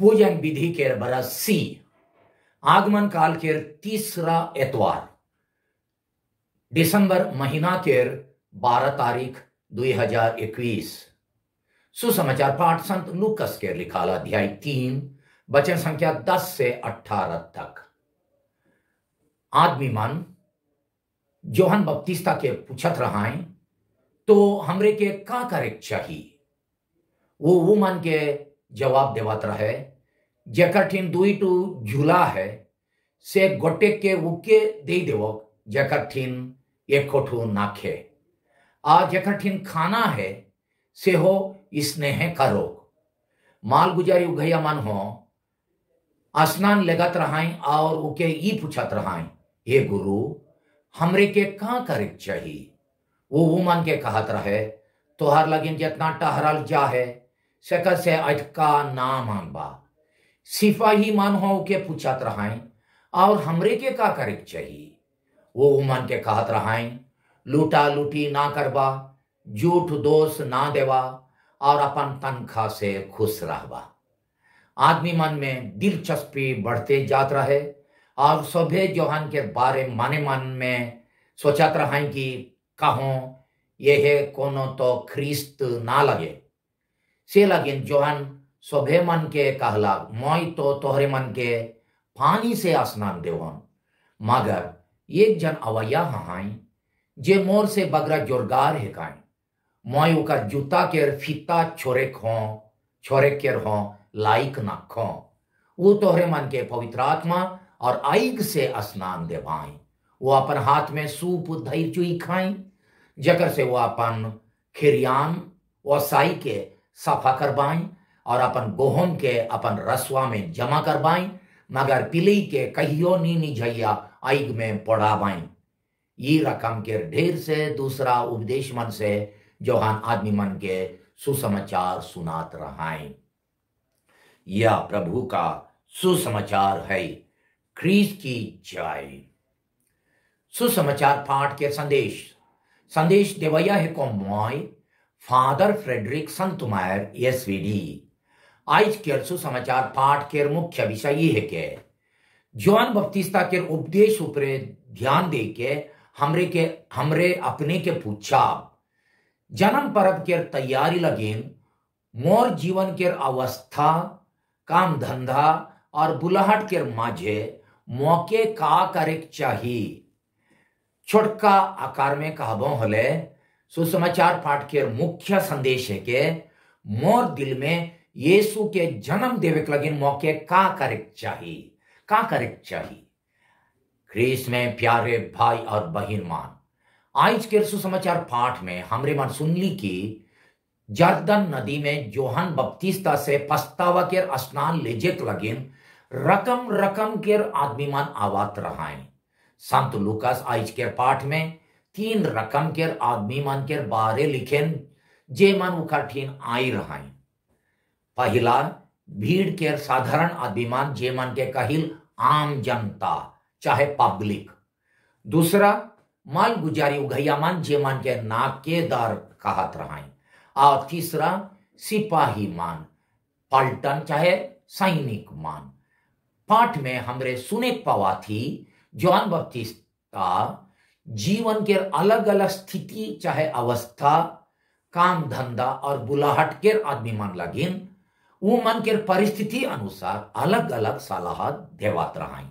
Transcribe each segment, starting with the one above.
पूजन विधि के बरस सी आगमन काल के तीसरा एतवार दिसंबर महीना के 12 तारीख 2021 सुसमाचार पाठ संत लूकस के लिखाल अध्याय 3 वचन संख्या 10 से 18 तक। आदमी मन जोहन बपतिस्ता के पूछत रहाय तो हमरे के का करे चाहिए। वो मन के जवाब देवत रहे जेकर ठीन दुई टू झूला है से गोटे के उके दे देवो जेकर ठीन एक ठू नाखे आ जेकर ठीन खाना है से हो स्नेह करो। माल गुजारी उघैया मन हो स्नान लगत रहाई और उके ई पूछत रहाई हे गुरु हमरे के का करे चाहिए। वो मन के कहत रहे तोहर लगिन जितना टहरल जा है सेकर से अटका ना मांगबा। सिपाही मन हो के पूछत रहाई और हमरे के का करे चाहिए। वो मन के कहत रहाई लूटा लूटी ना करबा, झूठ दोष ना देवा और अपन तनखा से खुश रहबा। आदमी मन में दिलचस्पी बढ़ते जात रहे और सभे जोहन के बारे माने मन में सोचत रहाई कि कहों यह कोनो तो ख्रिस्त ना लगे। से लगिन जोहन सभे मन के कहला मोई तो तोहरे मन के पानी से स्नान देवन, मगर एक जन अवैया हाई जे मोर से बगरा जोरगार है काई मोई उकर जूता के फीता छोरे केर हो लाइक ना खो। वो तोहरे मन के पवित्र आत्मा और आइग से स्नान देवाई। वो अपन हाथ में सूप धई चुई खाई जकर से वो अपन खिरियान व साई के सफा करवाई और अपन गोहम के अपन रसवा में जमा करवाई, मगर पिलई के कहियो नी निझैया आइग में पड़ावाई। ये रकम के ढेर से दूसरा उपदेश मन से जोहान आदमी मन के सुसमाचार सुनात रहाई। यह प्रभु का सुसमाचार है। ख्रीस्त की जय। सुसमाचार पाठ के संदेश देवैया है को मोय फादर फ्रेडरिक संतुमायर एसवीडी। आज के सुसमाचार पाठ के मुख्य विषय ये है कि जोहन बपतिस्ता के उपदेश ऊपरे ध्यान दे के हमरे अपने के पूछा जन्म परब के तैयारी लगेन मोर जीवन के अवस्था काम धंधा और बुलाहट के माझे मौके का करे चाहिए। छोटका आकार में कहबो हले सुसमाचार पाठ के मुख्य संदेश है कि मोर दिल में यीशु के जन्म देवे के लगिन मौके का करे चाहिए। ख्रीस्त में प्यारे भाई और बहिन मान, आज के सुसमाचार पाठ में हमरे मन सुनली कि जर्दन नदी में जोहन बपतिस्ता से पछतावा के स्नान लेजे लगिन रकम के आदमी मन आवत रहाई। संत लूकास आज के पाठ में 3 रकम के आदमी मन के बारे लिखेन जे मन उकठिन आई रहाई। पहला भीड़ के साधारण आदमी मन जे मन के कहिल आम जनता चाहे पब्लिक। दूसरा माल गुजारी उघैया मन जे मन के नाकेदार कहत रहाई। और तीसरा सिपाही मान पलटन चाहे सैनिक मान। पाठ में हमरे सुने पावा थी जोहन बपतिस्ता जीवन के अलग अलग स्थिति चाहे अवस्था काम धंधा और बुलाहट के आदमी मन लगिन वो मन के परिस्थिति अनुसार अलग अलग सलाह देवत रहाई।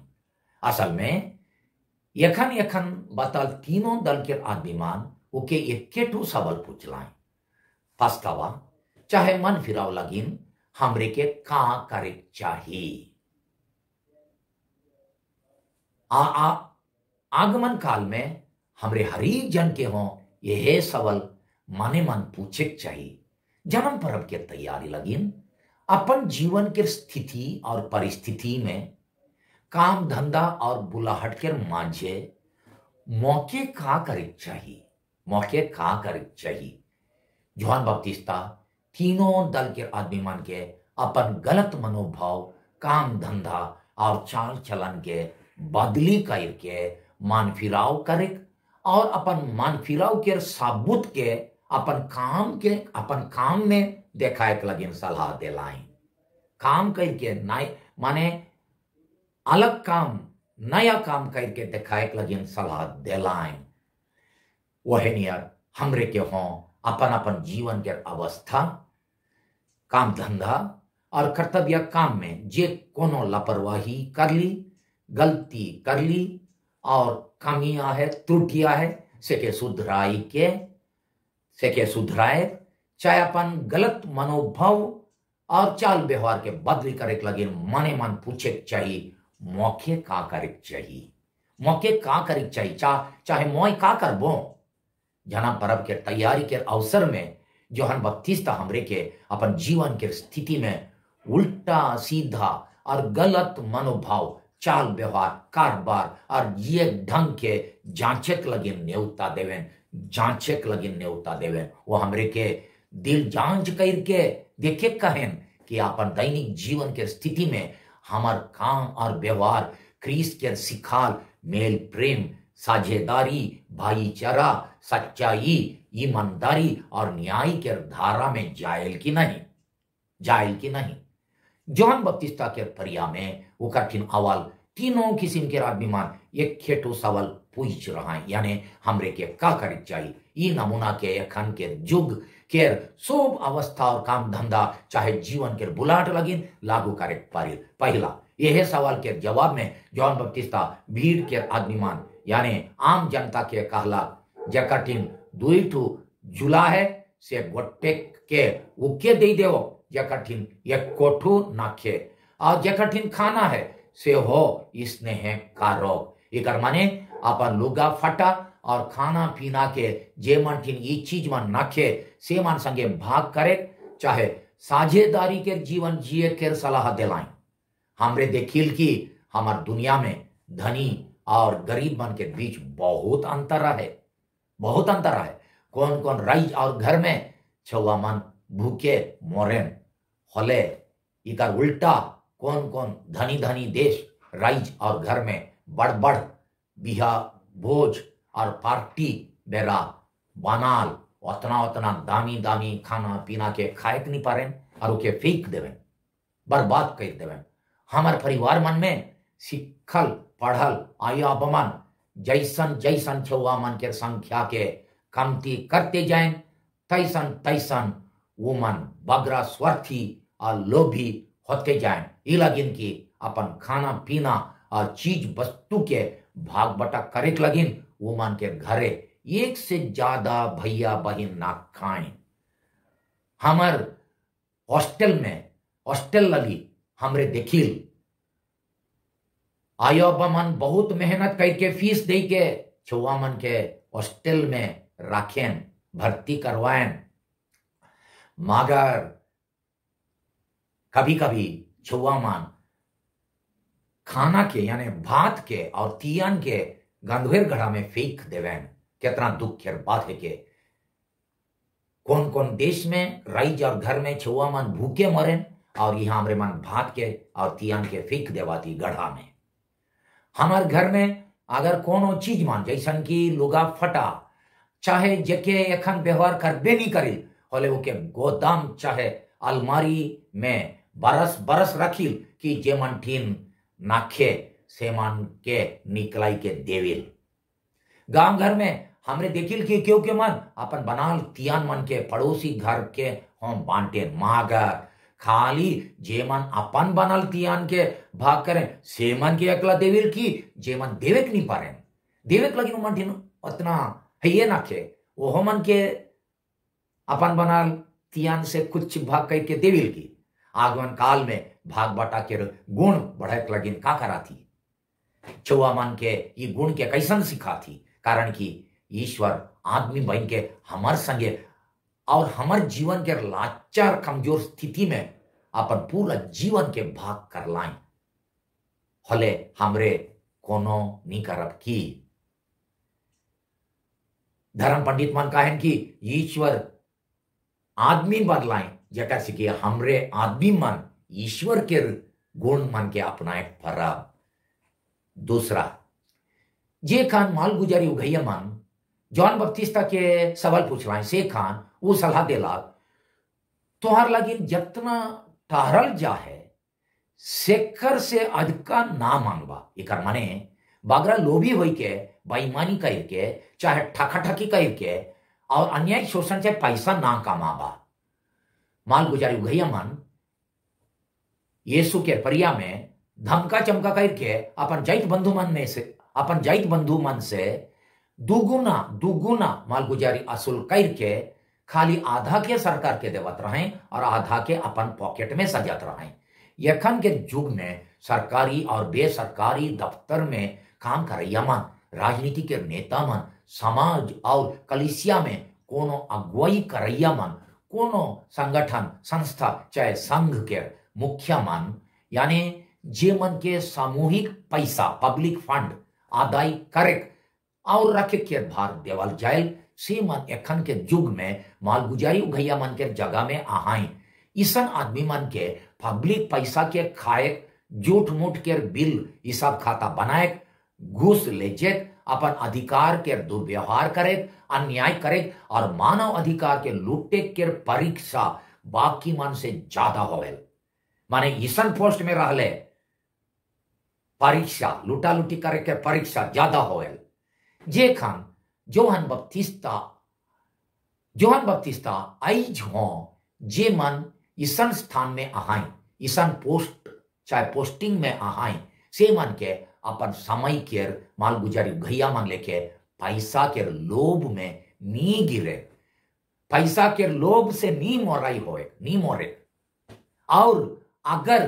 असल में यखन बतल तीनों दल के आदमी मान ओके एक सवाल पूछलाई पछतावा चाहे मन फिराव लगिन हमरे के का करे चाहिए। आगमन काल में हमरे हरी जन के हो यह सवाल मन पूछे चाहिए। जन्म पर्व के तैयारी लगिन अपन जीवन के स्थिति और परिस्थिति में काम धंधा और बुलाहट के माझे मौके का करे चाहिए। जोहन बपतिस्ता तीनों दल के आदमी मन के अपन गलत मनोभाव काम धंधा और चाल चलन के बदली करके मान फिराव करे और अपन मान फिराव के साबुत के अपन काम में देखाए के लगिन सलाह दिलाई। काम करके नए माने अलग काम नया काम करके दिखाए लगिन सलाह दिलाएं। वह नियर हमरे के हों अपन अपन जीवन के अवस्था काम धंधा और कर्तव्य काम में जे कोनो लापरवाही कर ली, गलती कर ली और कमियां है त्रुटियां है से सुधराए चाहे अपन गलत मनोभाव और चाल व्यवहार के बदली करे लगे मने मन पूछे चाहिए मौके का करे चाहिए, मौके का करे चाहिए चाहे मोय का करबो। जना पर्व के तैयारी के अवसर में जोहन बपतिस्ता हमरे के अपन जीवन के स्थिति में उल्टा सीधा और गलत मनोभाव चाल व्यवहार कारोबार और ये ढंग के जांचक लगे न्योता देवें वो हमरे के दिल जांच करके देखे कहें कि अपन दैनिक जीवन के स्थिति में हमार काम और व्यवहार क्रिस्त के सिखाल मेल प्रेम साझेदारी भाईचारा सच्चाई ईमानदारी और न्याय के धारा में जायल की नहीं। जॉन बपतिस्ता के परिया में वो कठिन अवाल तीनों किस्म के आदमीमान एक खेटो सवाल पूछ रहा है, यानी हमरे के का करे चाहिए। ये नमूना के अखन के जुग के सब अवस्था और काम धंधा चाहे जीवन के बुलाट लगिन लागू करे पारिल। पहला यह सवाल के जवाब में जॉन बपतिस्ता भीड़ के आदमीमान यानी आम जनता के कहला जे कठिन दुई ठू जुला है से गोटे के उके दे देवो जे कठिन एक कोठू नाखे और जे कठिन खाना है से हो इसने है कारो। इकर माने अपन लुगा फटा और खाना पीना के जे मन ठिन ये चीज मन नाखे से मन संगे भाग करे चाहे साझेदारी के जीवन जिए के सलाह दिलाएं। हमरे देखिल कि हमार दुनिया में धनी और गरीब मन के बीच बहुत अंतर है। कौन कौन राइज और घर में छुआ मन भूखे मोरेन होले, इकर उल्टा कौन कौन धनी धनी देश राइज और घर में बड़ बड़ बिहा भोज और पार्टी बेरा बनाल उतना दामी दामी खाना पीना के खाए नहीं पारे और उके फेंक देवे बर्बाद कर देवे। हमार परिवार मन में सिखल पढ़ल आया बमन जैसन छुआ मन के संख्या के कमती करते जाए तैसन वो मन बगरा स्वार्थी और लोभी होते जाए। ये लगिन की अपन खाना पीना और चीज वस्तु के भाग बटा करे लगिन वो मन के घरे एक से ज्यादा भैया बहन ना खाएं। हमर हॉस्टल लगी हमरे देखिल आयो मन बहुत मेहनत करके फीस दे के छुआ मन के हॉस्टल में रखें भर्ती करवाएं, मगर कभी कभी छुआ मन खाना के यानी भात के और तियन के गंधेर घड़ा में फेंक देवें। कितना दुख की बात है कि कौन कौन देश में राइज और घर में छुआ मन भूखे मरें और यहाँ हमरे मन भात के और तियन के फेंक देवाती गढ़ा में। हमार घर में अगर कोनो चीज मान जैसन की लुगा फटा चाहे जेके एखन व्यवहार करबे नहीं करी होले ओके गोदाम चाहे अलमारी में बरस रखिल कि जे मन ठीन नाखे से मन के निकलाई के देविल। गांव घर में हमरे देखिल कि क्यों के मन अपन बनाल तियान मन के पड़ोसी घर के हम बांटे, मगर खाली जे मन अपन बनल तियान के भाग करें से मन के अकला देविल की जे मन देवेक नहीं पारे देवेक लगी मन ठीन उतना है ये नाखे वो मन के अपन बनल तियान से कुछ भाग करके देविल की। आगमन काल में भाग बटा के गुण बढ़क लगिन का करा थी छुआ मन के ये गुण के कैसन सिखा थी, कारण कि ईश्वर आदमी बन के हमार संगे और हमार जीवन के लाचार कमजोर स्थिति में अपन पूरा जीवन के भाग कर लाए होले हमरे कोनो नहीं करब की। धर्म पंडित मन कहें कि ईश्वर आदमी बदलाएं जटा से कि हमरे आदमी मन ईश्वर के गुण मन के अपनाए परब। दूसरा जे खान माल गुजारी उगैया मन जॉन बपतिस्ता के सवाल पूछ रहा है से खान वो सलाह देला तोहर लगिन जितना ठहरल जा है शेखर से अधिका ना मांगबा, एक माने बागरा लोभी होई के बेईमानी करके चाहे ठकाठकी करके और अन्याय शोषण से पैसा ना कमाबा। माल गुजारी उघैया मन यीशु के परिया में धमका चमका करके अपन जाइत बंधु मन से दुगुना दुगुना माल गुजारी असूल करके खाली आधा के सरकार के देवत रहे और आधा के अपन पॉकेट में सजत रहे। यखन के युग में सरकारी और बेसरकारी दफ्तर में काम करैया मन, राजनीति के नेता मन, समाज और कलिसिया में कोनो अगुवाई करैया मन, कोनो संगठन संस्था चाहे संघ के मुखिया मन, यानी जे मन के सामूहिक पैसा पब्लिक फंड आदाय करे और रखे के भार देवल जाए, से मन एखन के युग में मालगुजारी उघैया मन के जगह में आहाई। ईसन आदमी मन के पब्लिक पैसा के खाए, झूठ मूठ के बिल हिसाब खाता बनाए, घूस ले अपन अधिकार के दुर्व्यवहार करे, अन्याय करे और मानव अधिकार के लूटे के परीक्षा बाकी मन से ज्यादा होवेल। माने ईसन पोस्ट में रहले परीक्षा लूटा लूटी करे के परीक्षा ज्यादा होवेल। जे खान जोहन बपतिस्ता आइज हो जे मन ईसन स्थान में आहाई, ईसन पोस्ट चाहे पोस्टिंग में आहाई, से मन के अपन समय के माल गुजारी घैया मन लेके पैसा के लोभ में नी गिरे, पैसा के लोभ से नी मोरे। और अगर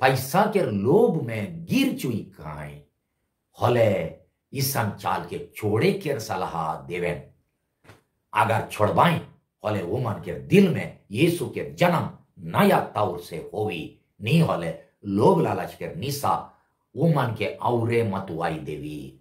पैसा के लोभ में गिर चुई खाए होले ईसन चाल के छोड़े के सलाह देवेन। अगर छोड़बाई होले वो मन के दिल में यीशु के जन्म नया तौर से होवी, नहीं होले लोभ लालच के निशा वो मन के औरे मतुआई देवी।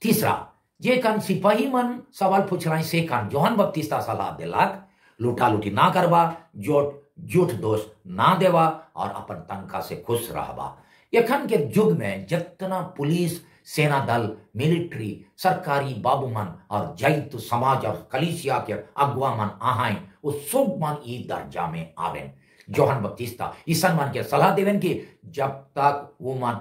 तीसरा, जे कान सिपाही मन सवाल पूछ रहे से कान जोहन बपतिस्ता सलाह दिलाक लूटा लूटी ना करबा, झूठ दोष ना देवा और अपन तनखा से खुश रहबा। यखन के युग में जितना पुलिस, सेना दल, मिलिट्री, सरकारी बाबू मन और जैत समाज और कलिसिया के अगुआ मन आहाई, उस सब मन ई दर्जा में आवेन। जोहन बपतिस्ता ईसन मन के सलाह देवेन कि जब तक वो मन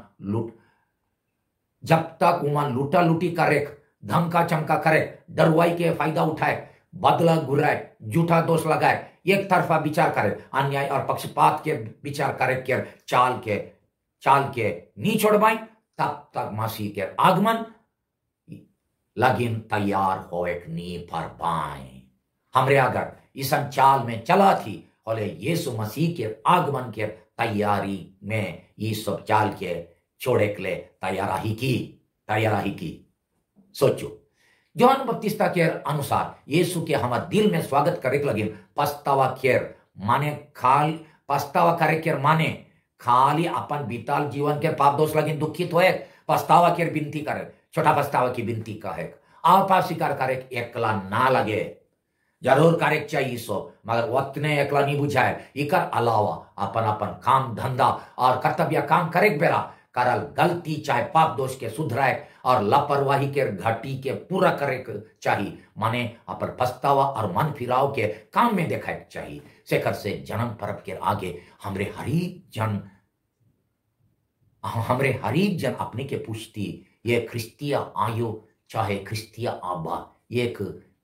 लूटा लूटी करे, धमका चमका करे, डरवाई के फायदा उठाए, बदला घुराए, झूठा दोष लगाए, एक तरफा विचार करे, अन्याय और पक्षपात के विचार करे के चाल के नी छोड़बाई, तब तक मसीह के आगमन लगिन तैयार हो एक नी पर पाए। हमरे अगर ईसन चाल में चला थी होले यीशु मसीह के आगमन के तैयारी में ये सब चाल के छोड़े के लिए तैयारी की। सोचो जोहन बपतिस्ता के अनुसार यीशु के हमारे दिल में स्वागत करे लगिन पछतावा करे के माने खाली अपन बीताल जीवन के पाप दोष लगिन दुखित होए, पछतावा के विनती करे, छोटा पछतावा की विनती कहे, आपा स्वीकार करे एकला ना लगे, जरूर करे चाहिए सो, मगर उतने एकला नहीं बुझाए। इकर अलावा अपन अपन काम धंधा और कर्तव्य काम करे बेरा करल गलती चाहे पाप दोष के सुधराए और लापरवाही के घटी के पूरा करे चाहिए, माने अपन पछतावा और मन फिराव के काम में देखा चाहिए। शेखर से जन्म पर्व के आगे हमरे हरीक जन अपने के पूछती, ये ख्रिस्तिया आयो चाहे ख्रिस्तिया आबा, एक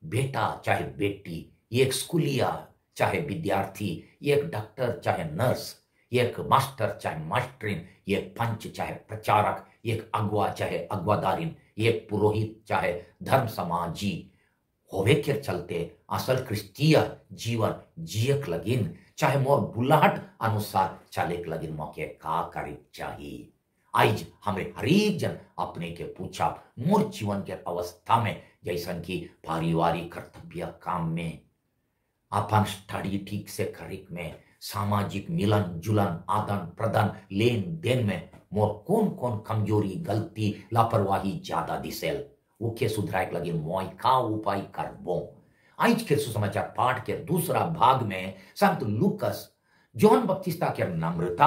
बेटा चाहे बेटी, एक स्कूलिया चाहे विद्यार्थी, एक डॉक्टर चाहे नर्स, एक मास्टर चाहे मास्टरीन, एक पंच चाहे प्रचारक, एक अगुआ चाहे अगुआदारिन, एक पुरोहित चाहे धर्म समाजी होवे के चलते असल क्रिस्तीय जीवन जियक लगिन चाहे मोर बुलाहट अनुसार चले लगिन मौके का करे चाहिए। आज हमें हरेक जन अपने के पूछा मोर जीवन के अवस्था में जैसन की पारिवारिक कर्तव्य काम में, अपन स्टडी ठीक से करे में, सामाजिक मिलन जुलन आदान प्रदान लेन देन में मोर कौन कौन कमजोरी गलती लापरवाही ज्यादा दिसेल, ओके सुधराए लगे मोय का उपाय करबो। आज के सुसमाचार पाठ के दूसरा भाग में संत लूकस जोहन बपतिस्ता के नम्रता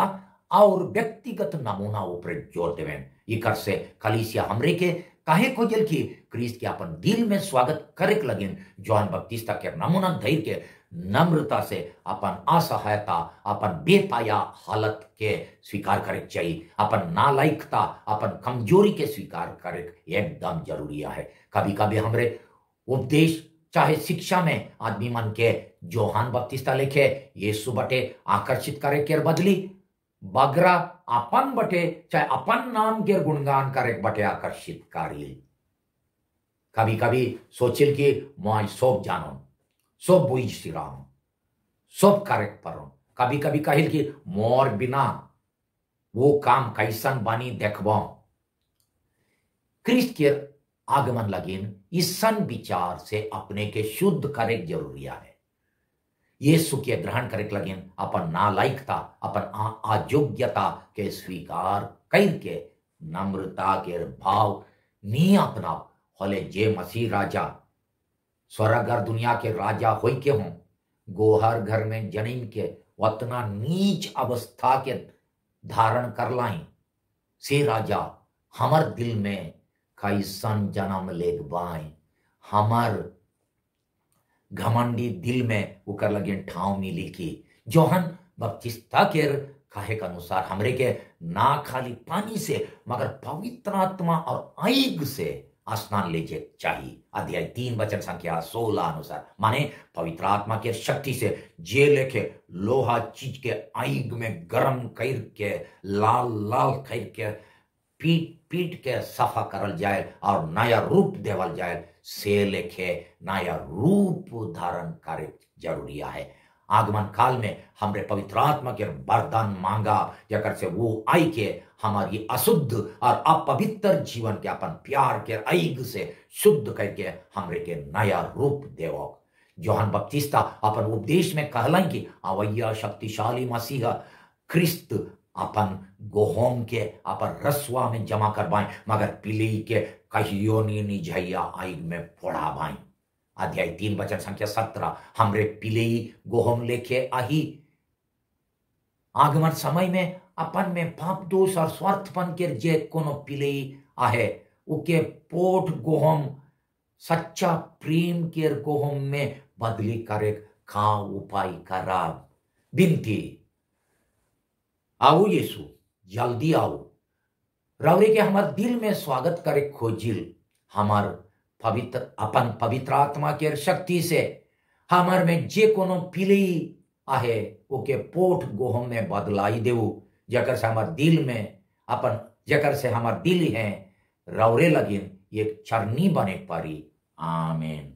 और व्यक्तिगत नमूना ऊपर जोर देवेन। इकर से कलीसिया हमरे के काहे खोजल की क्रिस्त के अपन दिल में स्वागत करे लगिन जोहन बपतिस्ता के नमूना धैर्य के नम्रता से अपन असहायता, अपन बेपाया हालत के स्वीकार करे चाहिए, अपन नालायकता, अपन कमजोरी के स्वीकार करे एकदम जरूरी है। कभी कभी हमरे उपदेश चाहे शिक्षा में आदमी मन के जोहान बपतिस्ता लिखे यीशु बटे आकर्षित करे के बदली बगरा अपन बटे चाहे अपन नाम के गुणगान करे बटे आकर्षित करी। कभी कभी सोचिल कि मैं सब जानो, सब बुझ सिराम, सब करे परो। कभी कभी कहिल कि मोर बिना वो काम कैसन बानी देखबो। क्रिस्त के आगमन लगिन इसन विचार से अपने के शुद्ध करे जरूरी है। यीशु के ग्रहण करे लगिन अपन नालायकता, अपन अयोग्यता के स्वीकार करके नम्रता के भाव नी अपना होले जे मसीह राजा स्वर्ग और दुनिया के राजा होई के हों, गोहर घर में जन्म के उतना नीच अवस्था के धारण कर लाई, से राजा हमर दिल में कैसन जन्म लेग बाई, हमर घमंडी दिल में उकर लगे ठाव मिली की जोहन बपतिस्ता के कहे के अनुसार हमरे के ना खाली पानी से मगर पवित्र आत्मा और आग से स्नान लेजे चाहिए। अध्याय 3 वचन संख्या 16 अनुसार माने पवित्र आत्मा के शक्ति से जे लेके लोहा चीज के आग में गर्म करके लाल लाल करके पीट पीट के सफा करल जाए और नया रूप देवल जाए, से लेके नया रूप धारण करे जरूरी है। आगमन काल में हमरे पवित्र आत्मा के वरदान मांगा जकर से वो आई के हमारी अशुद्ध और अपवित्र जीवन के अपन प्यार के आग से शुद्ध करके हमरे के नया रूप देवो। जोहन बपतिस्ता अपन उपदेश में कहलन कि अवैया शक्तिशाली मसीहा क्रिस्त अपन गोहोम के अपन रसुआ में जमा करवाएं मगर पिली के कहियो नी निझैया आग में फोड़ावाएं। अध्याय 3 वचन संख्या 17 हमरे पिली गोहोम लेके आही। आगमन समय में अपन में पाप दोष और स्वार्थपन के जे कोनो पिली आहे उके पोट गोहोम सच्चा प्रेम के गोहोम में बदली करे का उपाय करा। विनती आओ यीशु जल्दी आओ, रवरे के हमार दिल में स्वागत करे खोजिल। हमार पवित्र अपन पवित्र आत्मा के शक्ति से हमार में जे कोनो पिली आहे ओके पोट गोहम में बदलाई देऊ, जकर से हमार दिल में अपन जकर से हमार दिल है रवरे लगिन एक चरनी बने पारी। आमीन।